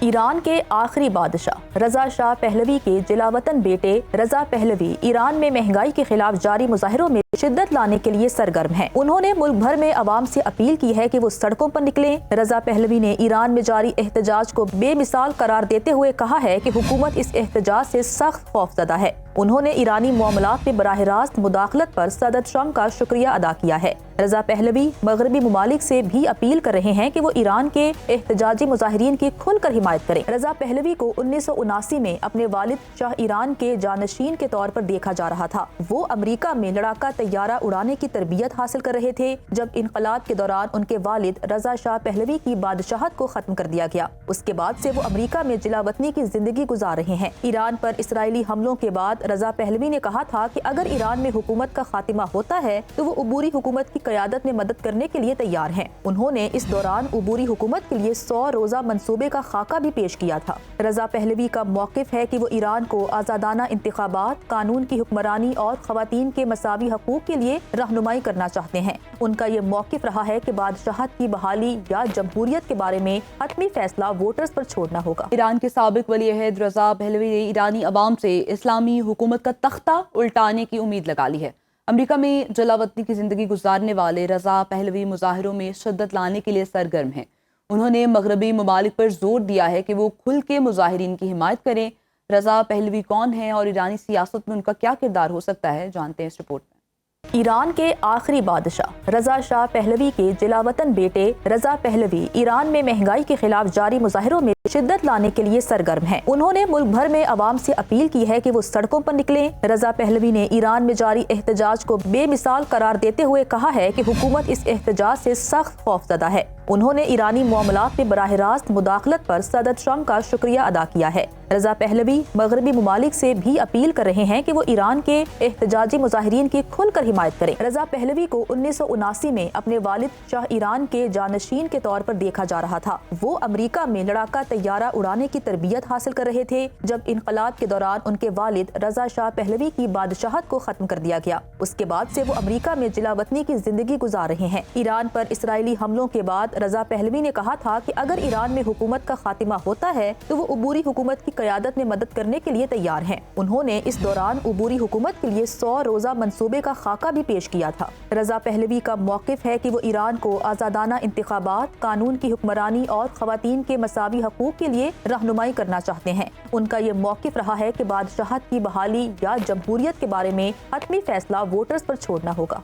ایران کے آخری بادشاہ رضا شاہ پہلوی کے جلاوطن بیٹے رضا پہلوی ایران میں مہنگائی کے خلاف جاری مظاہروں میں شدت لانے کے لیے سرگرم ہیں۔ انہوں نے ملک بھر میں عوام سے اپیل کی ہے کہ وہ سڑکوں پر نکلیں۔ رضا پہلوی نے ایران میں جاری احتجاج کو بے مثال قرار دیتے ہوئے کہا ہے کہ حکومت اس احتجاج سے سخت خوفزدہ ہے۔ انہوں نے ایرانی معاملات میں براہ راست مداخلت پر صدر ٹرمپ کا شکریہ ادا کیا ہے۔ رضا پہلوی مغربی ممالک سے بھی اپیل کر رہے ہیں کہ وہ ایران کے احتجاجی مظاہرین کی کھل کر حمایت کریں۔ رضا پہلوی کو 1979 میں اپنے والد شاہ ایران کے جانشین کے طور پر دیکھا جا رہا تھا۔ وہ امریکہ میں لڑاکا طیارہ اڑانے کی تربیت حاصل کر رہے تھے جب انقلاب کے دوران ان کے والد رضا شاہ پہلوی کی بادشاہت کو ختم کر دیا گیا۔ اس کے بعد سے وہ امریکہ میں جلا وطنی کی زندگی گزار رہے ہیں۔ ایران پر اسرائیلی حملوں کے بعد رضا پہلوی نے کہا تھا کہ اگر ایران میں حکومت کا خاتمہ ہوتا ہے تو وہ عبوری حکومت کی قیادت میں مدد کرنے کے لیے تیار ہیں۔ انہوں نے اس دوران عبوری حکومت کے لیے 100 روزہ منصوبے کا خاکہ بھی پیش کیا تھا۔ رضا پہلوی کا موقف ہے کہ وہ ایران کو آزادانہ انتخابات، قانون کی حکمرانی اور خواتین کے مساوی حقوق کے لیے رہنمائی کرنا چاہتے ہیں۔ ان کا یہ موقف رہا ہے کہ بادشاہت کی بحالی یا جمہوریت کے بارے میں حتمی فیصلہ ووٹرز پر چھوڑنا ہوگا۔ ایران کے سابق ولی عہد رضا پہلوی نے ایرانی عوام سے اسلامی حکومت کا تختہ الٹانے کی امید لگا لی ہے۔ امریکہ میں جلا وطنی کی زندگی گزارنے والے رضا پہلوی مظاہروں میں شدت لانے کے لیے سرگرم ہیں۔ انہوں نے مغربی ممالک پر زور دیا ہے کہ وہ کھل کے مظاہرین کی حمایت کریں۔ رضا پہلوی کون ہیں اور ایرانی سیاست میں ان کا کیا کردار ہو سکتا ہے، جانتے ہیں اس رپورٹ میں۔ ایران کے آخری بادشاہ رضا شاہ پہلوی کے جلاوطن بیٹے رضا پہلوی ایران میں مہنگائی کے خلاف جاری مظاہروں میں شدت لانے کے لیے سرگرم ہیں۔ انہوں نے ملک بھر میں عوام سے اپیل کی ہے کہ وہ سڑکوں پر نکلیں۔ رضا پہلوی نے ایران میں جاری احتجاج کو بے مثال قرار دیتے ہوئے کہا ہے کہ حکومت اس احتجاج سے سخت خوفزدہ ہے۔ انہوں نے ایرانی معاملات میں براہ راست مداخلت پر صدر ٹرمپ کا شکریہ ادا کیا ہے۔ رضا پہلوی مغربی ممالک سے بھی اپیل کر رہے ہیں کہ وہ ایران کے احتجاجی مظاہرین کی کھل کر حمایت کریں۔ رضا پہلوی کو 1979 میں اپنے والد شاہ ایران کے جانشین کے طور پر دیکھا جا رہا تھا۔ وہ امریکہ میں لڑاکا طیارہ اڑانے کی تربیت حاصل کر رہے تھے جب انقلاب کے دوران ان کے والد رضا شاہ پہلوی کی بادشاہت کو ختم کر دیا گیا۔ اس کے بعد سے وہ امریکہ میں جلا وطنی کی زندگی گزار رہے ہیں۔ ایران پر اسرائیلی حملوں کے بعد رضا پہلوی نے کہا تھا کہ اگر ایران میں حکومت کا خاتمہ ہوتا ہے تو وہ عبوری حکومت کی قیادت میں مدد کرنے کے لیے تیار ہیں۔ انہوں نے اس دوران عبوری حکومت کے لیے 100 روزہ منصوبے کا خاکہ بھی پیش کیا تھا۔ رضا پہلوی کا موقف ہے کہ وہ ایران کو آزادانہ انتخابات، قانون کی حکمرانی اور خواتین کے مساوی حقوق کے لیے رہنمائی کرنا چاہتے ہیں۔ ان کا یہ موقف رہا ہے کہ بادشاہت کی بحالی یا جمہوریت کے بارے میں حتمی فیصلہ ووٹرز پر چھوڑنا ہوگا۔